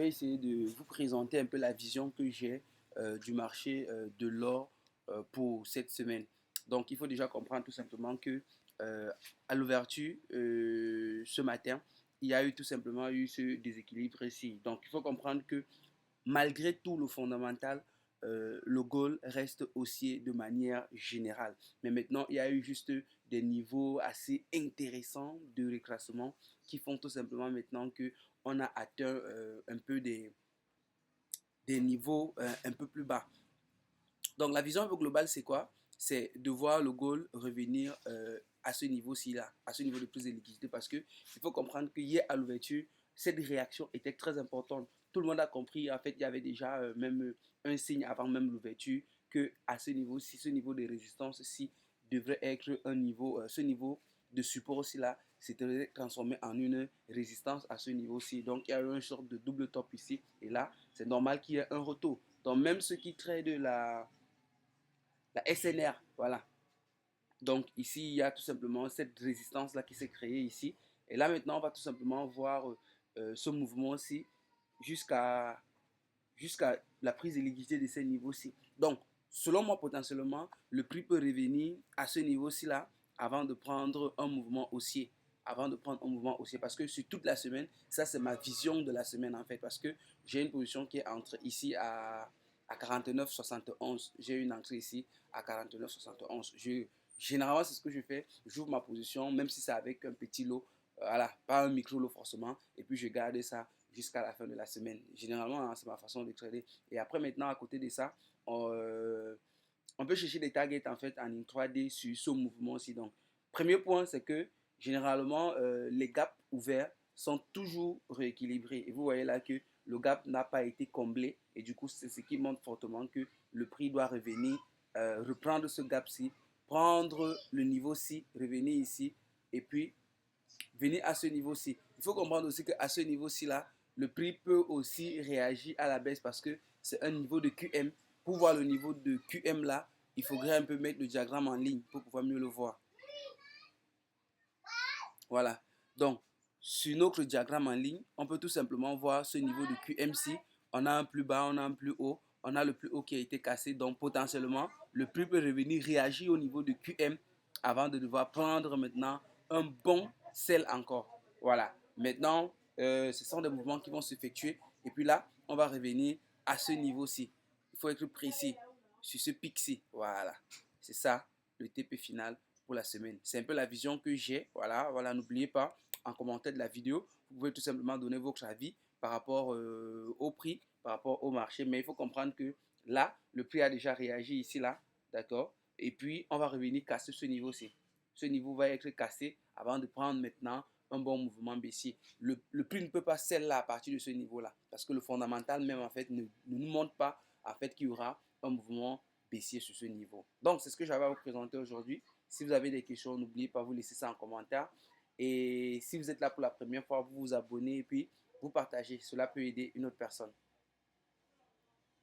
Je vais essayer de vous présenter un peu la vision que j'ai du marché de l'or pour cette semaine. Donc, il faut déjà comprendre tout simplement que euh, à l'ouverture ce matin, il y a eu tout simplement eu ce déséquilibre ici. Donc, il faut comprendre que malgré tout le fondamental, le gold reste haussier de manière générale. Mais maintenant, il y a eu juste des niveaux assez intéressants de reclassement qui font tout simplement maintenant que on a atteint un peu des niveaux un peu plus bas. Donc la vision un peu globale, c'est quoi? C'est de voir le gold revenir à ce niveau-ci là, à ce niveau de prise de liquidité, parce que il faut comprendre que hier à l'ouverture, cette réaction était très importante. Tout le monde a compris, en fait, il y avait déjà même un signe avant même l'ouverture que à ce niveau-ci, ce niveau de résistance-ci devrait être un niveau, ce niveau de support aussi là, s'était transformé en une résistance à ce niveau-ci. Donc il y a eu une sorte de double top ici, et là, c'est normal qu'il y ait un retour. Donc même ceux qui traitent de la SNR, voilà. Donc ici, il y a tout simplement cette résistance-là qui s'est créée ici. Et là maintenant, on va tout simplement voir ce mouvement-ci jusqu'à jusqu'à la prise de liquidité de ces niveaux-ci. Donc, selon moi, potentiellement, le prix peut revenir à ce niveau-ci là avant de prendre un mouvement haussier. Avant de prendre un mouvement haussier. Parce que sur toute la semaine, ça c'est ma vision de la semaine en fait. Parce que j'ai une position qui est entre ici à 49,71. J'ai une entrée ici à 49,71. Généralement, c'est ce que je fais. J'ouvre ma position, même si c'est avec un petit lot. Voilà, pas un micro lot forcément. Et puis je garde ça jusqu'à la fin de la semaine. Généralement, hein, c'est ma façon de trader. Et après, maintenant, à côté de ça, on peut chercher des targets en fait en 3D sur ce mouvement-ci. Donc, premier point, c'est que généralement, les gaps ouverts sont toujours rééquilibrés. Et vous voyez là que le gap n'a pas été comblé. Et du coup, c'est ce qui montre fortement que le prix doit revenir, reprendre ce gap-ci, prendre le niveau-ci, revenir ici, et puis venir à ce niveau-ci. Il faut comprendre aussi qu'à ce niveau-ci là, le prix peut aussi réagir à la baisse parce que c'est un niveau de QM. Pour voir le niveau de QM là, il faudrait un peu mettre le diagramme en ligne pour pouvoir mieux le voir. Voilà. Donc, sur notre diagramme en ligne, on peut tout simplement voir ce niveau de QM-ci. On a un plus bas, on a un plus haut. On a le plus haut qui a été cassé. Donc, potentiellement, le prix peut revenir réagir au niveau de QM avant de devoir prendre maintenant un bon sell encore. Voilà. Maintenant, ce sont des mouvements qui vont s'effectuer. Et puis là, on va revenir à ce niveau-ci. Il faut être précis sur ce pic-ci. Voilà. C'est ça, le TP final pour la semaine. C'est un peu la vision que j'ai. Voilà, voilà, n'oubliez pas, en commentaire de la vidéo, vous pouvez tout simplement donner votre avis par rapport au prix, par rapport au marché. Mais il faut comprendre que là, le prix a déjà réagi ici, là, d'accord? Et puis, on va revenir casser ce niveau-ci. Ce niveau va être cassé avant de prendre maintenant un bon mouvement baissier. Le prix ne peut pas sell là à partir de ce niveau-là. Parce que le fondamental même, en fait, ne nous montre pas en fait, qu'il y aura un mouvement baissier sur ce niveau. Donc, c'est ce que j'avais à vous présenter aujourd'hui. Si vous avez des questions, n'oubliez pas de vous laisser ça en commentaire. Et si vous êtes là pour la première fois, vous vous abonnez et puis vous partagez. Cela peut aider une autre personne.